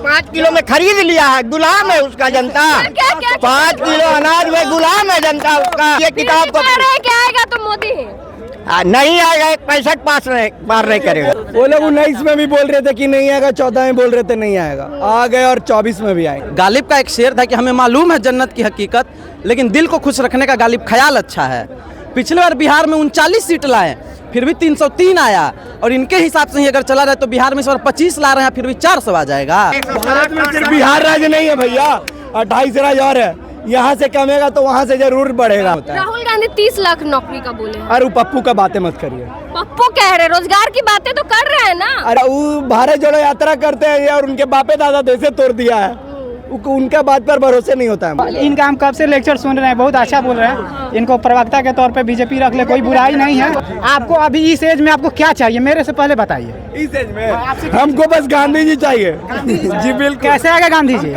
5 kilo में खरीद लिया है, गुलाम है उसका जनता। 5 किलो अनाज में गुलाम है जनता उसका। ये किताब को क्या आएगा तो मोदी है नहीं आएगा, 65 पार नहीं करेगा। वो लोग 19 में भी बोल रहे थे कि नहीं आएगा, 14 में बोल रहे थे नहीं आएगा, आ गए और 24 में भी आएंगे। गालिब का एक शेर था कि हमें मालूम है जन्नत की हकीकत, लेकिन दिल को खुश रखने का गालिब ख्याल अच्छा है। पिछले बार बिहार में 39 सीट लाए, फिर भी 303 आया, और इनके हिसाब से ही अगर चला रहे तो बिहार में इस बार 25 ला रहे हैं, फिर भी 400 आ जाएगा। भारत में सिर्फ बिहार राज्य नहीं है भैया, 28 राज्य और है। यहाँ से कमेगा तो वहाँ से जरूर बढ़ेगा। राहुल गांधी 30 लाख नौकरी का बोले हैं। अरे पप्पू का बातें मत करिए, पप्पू कह रहे रोजगार की बातें तो कर रहे हैं ना। अरे वो भारत जोड़ो यात्रा करते हैं और उनके बापे दादा देश तोड़ दिया है, उनका बात पर भरोसे नहीं होता है। इनका हम कब से लेक्चर सुन रहे हैं, बहुत अच्छा बोल रहे हैं। इनको प्रवक्ता के तौर पे बीजेपी रख ले, कोई बुराई नहीं है। आपको अभी इस एज में आपको क्या चाहिए, मेरे से पहले बताइए। इस एज में हमको बस गांधी जी चाहिए। जी बिल्कुल। कैसे आएगा गांधी जी?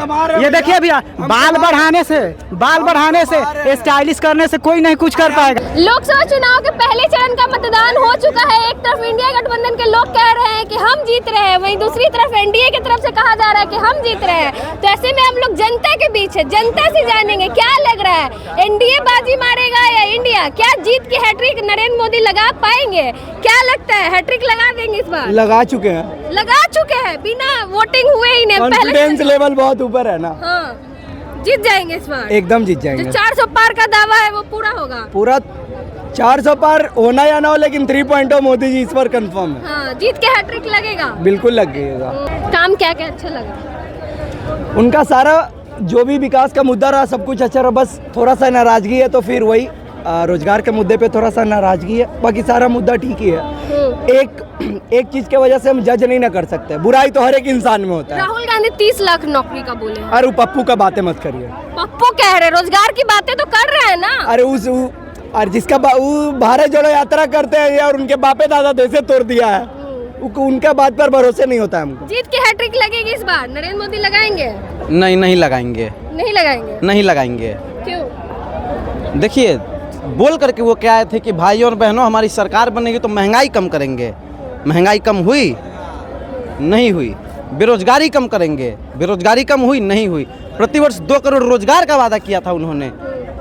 ये देखिए भैया, बाल बढ़ाने से स्टाइलिश करने से कोई नहीं कुछ कर पाएगा। लोकसभा चुनाव के पहले चरण का मतदान हो चुका है। एक तरफ इंडिया गठबंधन के लोग कह रहे हैं कि हम जीत रहे हैं, वहीं दूसरी तरफ एनडीए की तरफ से कहा जा रहा है कि हम जीत रहे हैं। तो ऐसे में हम लोग जनता के बीच है, जनता से जानेंगे क्या लग रहा है, एनडीए बाजी मारेगा या इंडिया? क्या जीत की हैट्रिक नरेंद्र मोदी लगा पाएंगे? क्या लगता है हैट्रिक लगा देंगे इस बार? लगा चुके हैं बिना वोटिंग हुए ही नहीं। कॉन्फिडेंस लेवल बहुत ऊपर है ना। हाँ, जीत जाएंगे इस बार, एकदम जीत जाएंगे। जो 400 पार का दावा है वो पूरा होगा। पूरा 400 पार होना या ना हो, लेकिन 3.0 मोदी जी इस पर कंफर्म है। हाँ, जीत के हैट्रिक लगेगा, बिल्कुल लगेगा। काम क्या क्या अच्छा लगा? उनका सारा जो भी विकास का मुद्दा रहा सब कुछ अच्छा रहा, बस थोड़ा सा नाराजगी है, तो फिर वही रोजगार के मुद्दे पे थोड़ा सा नाराजगी है, बाकी सारा मुद्दा ठीक ही है। एक चीज की वजह से हम जज नहीं ना कर सकते, बुराई तो हर एक इंसान में होता है। राहुल गांधी 30 लाख नौकरी का बोले हैं। अरे पप्पू का बातें मत करिए, पप्पू कह रहे रोजगार की बातें तो कर रहे हैं ना। अरे और जिसका वो भारत जोड़ो यात्रा करते हैं और उनके बापे दादा देश तोड़ दिया है, उनका बात पर भरोसे नहीं होता है हमको। जीत की हैट्रिक लगेगी इस बार, नरेंद्र मोदी लगाएंगे? नहीं लगाएंगे। नहीं लगाएंगे। क्यों? देखिए, बोल करके वो क्या आए थे कि भाई और बहनों हमारी सरकार बनेगी तो महंगाई कम करेंगे। महंगाई कम हुई? नहीं हुई। बेरोजगारी कम करेंगे? बेरोजगारी कम हुई? नहीं हुई। प्रतिवर्ष 2 करोड़ रोजगार का वादा किया था उन्होंने,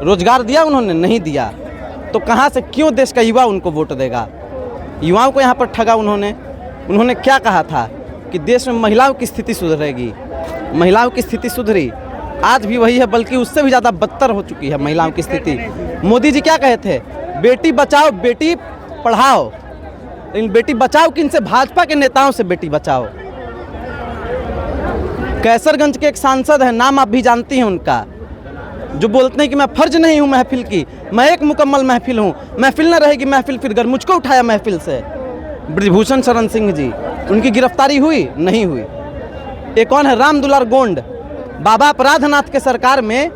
रोजगार दिया उन्होंने? नहीं दिया। तो कहाँ से क्यों देश का युवा उनको वोट देगा? युवाओं को यहाँ पर ठगा उन्होंने क्या कहा था कि देश में महिलाओं की स्थिति सुधरेगी। महिलाओं की स्थिति सुधरी? आज भी वही है, बल्कि उससे भी ज़्यादा बदतर हो चुकी है महिलाओं की स्थिति। मोदी जी क्या कहे थे? बेटी बचाओ बेटी पढ़ाओ, लेकिन बेटी बचाओ किनसे? भाजपा के नेताओं से बेटी बचाओ। कैसरगंज के एक सांसद हैं, नाम आप भी जानती हैं उनका, जो बोलते हैं कि मैं फर्ज नहीं हूँ महफिल की, मैं एक मुकम्मल महफिल हूँ, महफिल न रहेगी महफिल फिर घर, मुझको उठाया महफिल से। ब्रजभूषण शरण सिंह जी, उनकी गिरफ्तारी हुई? नहीं हुई। एक कौन है? राम दुलार गोंड, बाबा अपराधनाथ के सरकार में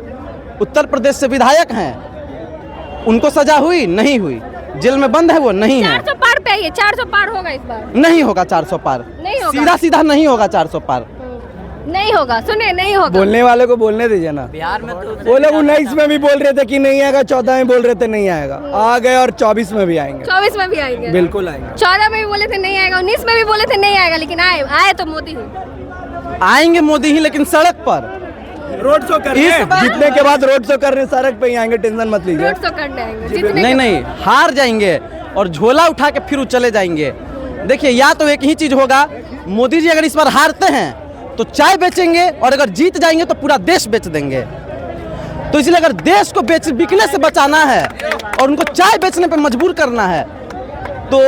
उत्तर प्रदेश से विधायक हैं, उनको सजा हुई? नहीं हुई। जेल में बंद है वो? नहीं है। 400 पार पे, 400 पार होगा इस बार? नहीं होगा 400 पार, नहीं होगा। सीधा नहीं होगा 400 पार, नहीं होगा। सुने, नहीं होगा। बोलने वाले को बोलने दीजिए ना। बिहार में तो वो लोग 19 में भी बोल रहे थे कि नहीं आएगा, 14 में बोल रहे थे नहीं आएगा, आ गए और 24 में भी आएंगे। 24 में भी आएंगे? बिल्कुल आएंगे। 14 में भी बोले थे नहीं आएगा, 19 में भी बोले थे नहीं आएगा, लेकिन आए तो मोदी ही आएंगे। मोदी ही, लेकिन सड़क पर रोड शो कर रहे हैं, जीतने के बाद रोड शो कर रहे हैं, सड़क पे ही आएंगे, टेंशन मत लीजिए। रोड शो करने आएंगे? नहीं, हार जाएंगे और झोला उठा के फिर चले जाएंगे। देखिए, या तो एक ही चीज होगा, मोदी जी अगर इस बार हारते हैं तो चाय बेचेंगे, और अगर जीत जाएंगे तो पूरा देश बेच देंगे। तो इसलिए अगर देश को बिकने से बचाना है और उनको चाय बेचने पे मजबूर करना है, तो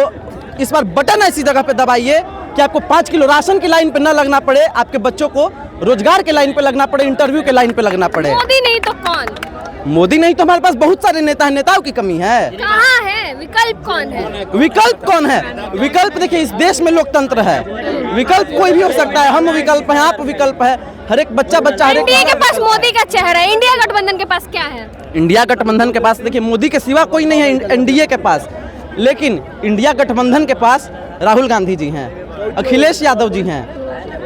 इस बार बटन ऐसी जगह पे दबाइए कि आपको 5 किलो राशन की लाइन पे न लगना पड़े, आपके बच्चों को रोजगार के लाइन पे लगना पड़े, इंटरव्यू के लाइन पे लगना पड़े। मोदी नहीं तो कौन? मोदी नहीं तो हमारे पास बहुत सारे नेता हैं, नेताओं की कमी है। कहाँ है? विकल्प कौन है? विकल्प कौन है? विकल्प देखिए, इस देश में लोकतंत्र है, विकल्प कोई भी हो सकता है। हम विकल्प हैं, आप विकल्प है, हर एक बच्चा हर एक। इंडिया के पास मोदी का चेहरा है, इंडिया गठबंधन के पास क्या है? इंडिया गठबंधन के पास देखिए मोदी के सिवा कोई नहीं है एनडीए के पास, लेकिन इंडिया गठबंधन के पास राहुल गांधी जी हैं, अखिलेश यादव जी हैं,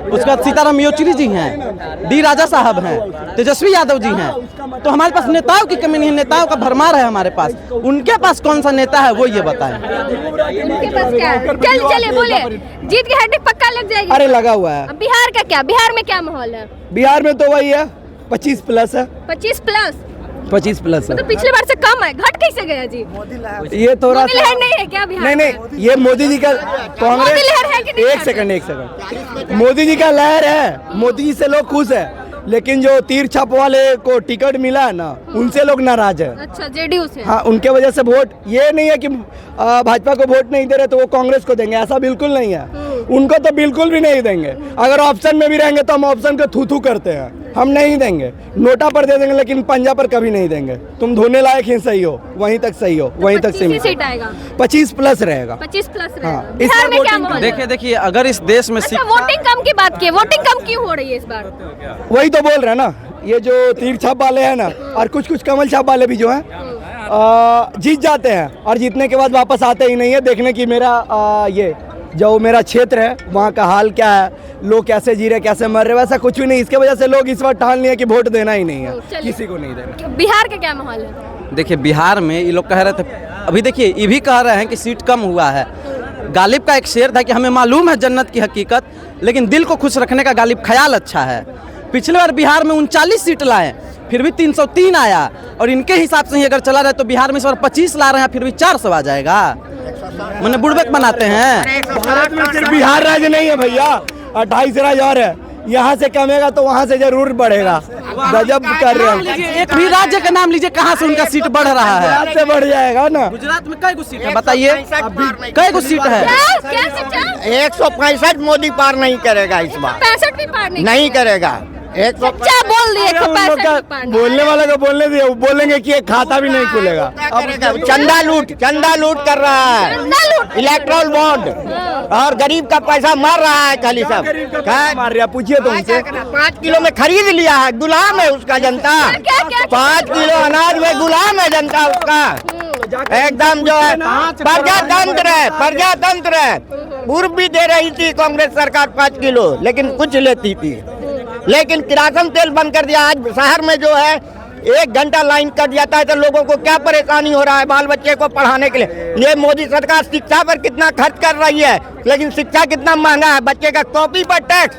उसके बाद सीताराम येचुरी जी हैं, डी राजा साहब हैं, तेजस्वी यादव जी हैं। तो हमारे पास नेताओं की कमी नहीं है, नेताओं का भरमार है हमारे पास। उनके पास कौन सा नेता है वो ये बताएं। उनके पास क्या है? चलिए बोले, जीत की हैट्रिक पक्का लग जाएगी। अरे लगा हुआ है। अब बिहार का क्या, बिहार में क्या माहौल है? बिहार में तो वही है 25 प्लस है। 25 प्लस 25 प्लस है। तो पिछले बार से कम है, घट कैसे गया जी? ये थोड़ा मोदी लहर नहीं है क्या बिहार? नहीं, ये मोदी जी का मोदी लहर है कि नहीं? एक सेकंड मोदी जी का लहर है, मोदी जी से लोग खुश है, लेकिन जो तीर छाप वाले को टिकट मिला है ना, उनसे लोग नाराज है। अच्छा, जेडीयू से। हाँ, उनके वजह से वोट, ये नहीं है कि भाजपा को वोट नहीं दे रहे तो वो कांग्रेस को देंगे, ऐसा बिल्कुल नहीं है। उनको तो बिल्कुल भी नहीं देंगे। अगर ऑप्शन में भी रहेंगे तो हम ऑप्शन को थू करते हैं, हम नहीं देंगे। नोटा पर दे देंगे लेकिन पंजा पर कभी नहीं देंगे। तुम धोने लायक ही सही हो, वहीं तक सही हो, वहीं तक सीमित। 25 प्लस रहेगा। 25 प्लस हाँ, रहेगा। बिहार में क्या माहौल है? देखिए अगर इस देश में अच्छा, वोटिंग कम की बात की, वोटिंग कम क्यों हो रही है इस बार? वही तो बोल रहे हैं ना, ये जो तीर छाप वाले हैं ना, और कुछ कमल छाप वाले भी जो हैं जीत जाते हैं और जीतने के बाद वापस आते ही नहीं है देखने की मेरा ये जो मेरा क्षेत्र है वहाँ का हाल क्या है, लोग कैसे जी रहे, कैसे मर रहे, वैसा कुछ भी नहीं। इसके वजह से लोग इस बार ठान लिए कि वोट देना ही नहीं है, किसी को नहीं देना। बिहार का क्या माहौल है? देखिए बिहार में ये लोग कह रहे थे, अभी देखिए ये भी कह रहे हैं कि सीट कम हुआ है। गालिब का एक शेर था कि हमें मालूम है जन्नत की हकीकत, लेकिन दिल को खुश रखने का गालिब ख्याल अच्छा है। पिछले बार बिहार में 39 सीट लाए, फिर भी 303 आया, और इनके हिसाब से ही अगर चला रहे तो बिहार में इस बार 25 ला रहे हैं, फिर भी 400 आ जाएगा। मैंने बुड़बक बनाते हैं। भारत में सिर्फ बिहार राज्य नहीं है भैया, 28 राज्य और है। यहाँ से कमेगा तो वहाँ से जरूर बढ़ेगा। गजब कर रहे हैं। एक भी राज्य का नाम लीजिए कहाँ से उनका सीट बढ़ रहा है। गुजरात से बढ़ जाएगा ना। गुजरात में कई सीट है बताइए, कई कुछ सीट है? 165 मोदी पार नहीं करेगा इस बार। 65 भी पार नहीं करेगा। 165 बोल दिए, 165 भी पार नहीं। बोलने वाले को बोलने दिए, वो बोलेंगे कि एक खाता भी नहीं खुलेगा। अब चंदा लूट कर रहा है, इलेक्ट्रल बॉन्ड, और गरीब का पैसा मार रहा है खाली सब। मार रहा, पूछिए तो उनसे। 5 किलो में खरीद लिया है, गुलाम है उसका जनता। 5 किलो अनाज में गुलाम है जनता उसका, एकदम जो है प्रजातंत्र है। पूर्व भी दे रही थी कांग्रेस सरकार 5 किलो, लेकिन कुछ लेती थी। लेकिन किरासन तेल बंद कर दिया। आज शहर में जो है 1 घंटा लाइन कट जाता है तो लोगों को क्या परेशानी हो रहा है बाल बच्चे को पढ़ाने के लिए। ये मोदी सरकार शिक्षा पर कितना खर्च कर रही है, लेकिन शिक्षा कितना महंगा है। बच्चे का कॉपी पर टैक्स,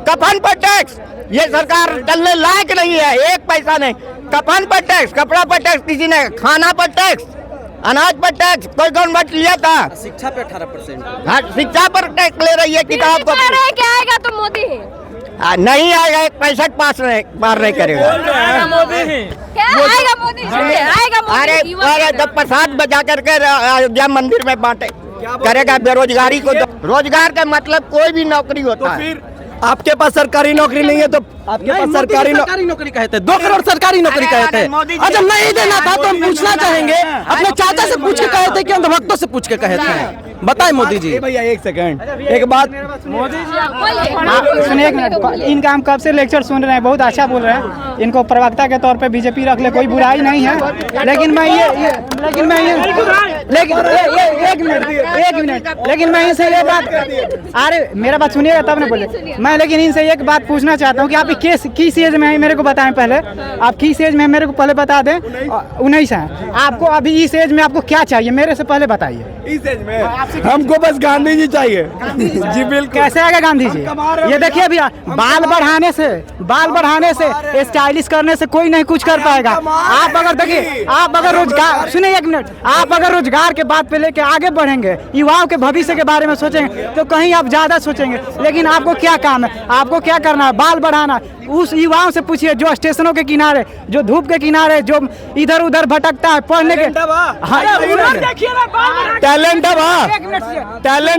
कफन पर टैक्स। ये सरकार चलने लायक नहीं है, 1 पैसा नहीं। कफन पर टैक्स, कपड़ा पर टैक्स किसी ने, खाना पर टैक्स, अनाज पर टैक्स कोई गवर्नमेंट लिया था। शिक्षा पे 18%। हाँ, शिक्षा पर टैक्स ले रही है, किताब पर। क्या आएगा तो मोदी है। नहीं आएगा, 65 पार नहीं करेगा। क्या आएगा मोदी? अरे जब प्रसाद बजा करके अयोध्या मंदिर में बांटे करेगा बेरोजगारी को। रोजगार का मतलब कोई भी नौकरी होता है। आपके पास सरकारी नौकरी नहीं है तो आपके पास सरकारी नौकरी कहते हैं, 2 करोड़ सरकारी नौकरी कहते हैं। और जब नहीं देना था तो हम पूछना चाहेंगे, अपने चाचा से पूछ के कहे थे कि अंधभक्तों से पूछ के कहे थे। बताए मोदी जी। भैया 1 सेकंड, एक बात। मोदी जी सुनिए एक मिनट, इनका हम कब से लेक्चर सुन रहे हैं, बहुत अच्छा बोल रहे हैं। इनको प्रवक्ता के तौर पे बीजेपी रख ले, कोई बुराई नहीं है। लेकिन मैं ये लेकिन मैं इनसे ये बात, अरे मेरा बात सुनिएगा तब ना बोले। मैं लेकिन इनसे एक बात पूछना चाहता हूँ कि आप किस एज में है मेरे को बताएं पहले। आप किस एज में मेरे को पहले बता दें। 19 है आपको, अभी इस एज में आपको क्या चाहिए मेरे से पहले बताइए। इस एज में हमको बस गांधी जी चाहिए। जी बिल्कुल। कैसे आएगा गांधी जी? ये देखिए भैया, बाल बढ़ाने से स्टाइलिश करने से कोई नहीं कुछ कर पाएगा। आप अगर देखिए, आप अगर रोजगार, सुनिए 1 मिनट, आप अगर रोजगार के बात पे लेके आगे बढ़ेंगे, युवाओं के भविष्य के बारे में सोचेंगे तो कहीं आप ज्यादा सोचेंगे। लेकिन आपको क्या काम है, आपको क्या करना है? बाल बढ़ाना। उस युवाओं से पूछिए जो स्टेशनों के किनारे, जो धूप के किनारे, जो इधर उधर भटकता है पढ़ने के। टैलेंट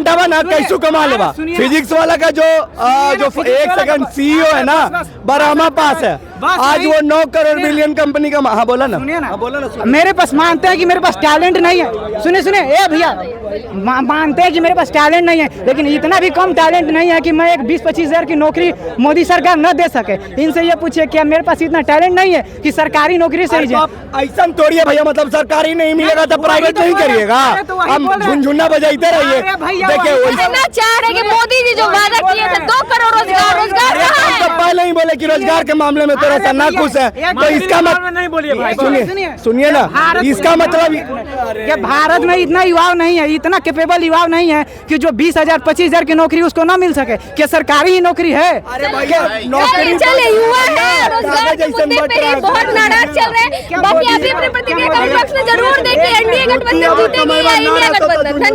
है ना, कैसे कमा लेगा। फिजिक्स वाला का जो 1 सेकंड CEO है ना, बरामा पास है। आज वो 9 करोड़ बिलियन कंपनी का। हाँ बोला ना, सुनिए ना, बोला ना। मेरे पास मानते हैं कि मेरे पास टैलेंट नहीं है। सुनिए ए भैया, मानते हैं कि मेरे पास टैलेंट नहीं है, लेकिन इतना भी कम टैलेंट नहीं है कि मैं एक 20-25 हज़ार की नौकरी मोदी सरकार न दे सके। इनसे ये पूछिए क्या मेरे पास इतना टैलेंट नहीं है कि सरकारी नौकरी से ही ऐसा थोड़ी है भैया, मतलब सरकारी नहीं मिलेगा तो प्राइवेट नहीं करिएगा। अब झुनझुना बजाते रहिए। अरे भैया, देखिए वही कहना चाह रहे हैं कि मोदी जी जो वादा किए थे 2 करोड़ रोजगार, रोजगार कहाँ हम तो है? पहले ही बोले कि रोजगार के मामले में थोड़ा सा नाखुश है, तो इसका नहीं बोलिए भाई, सुनिए ना, इसका मतलब कि भारत में इतना युवा नहीं है, इतना कैपेबल युवा नहीं है कि जो 20,000 25,000 की नौकरी उसको ना मिल सके। क्या सरकारी ही नौकरी है? चले युवा है, रोजगार के मुद्दे पे ही बहुत नाराज चल रहे हैं। बाकी आप भी अपने प्रतिक्रिया कमेंट बॉक्स में जरूर देखिए। एनडीए गठबंधन जीतेगी या इंडिया गठबंधन। धन्यवाद।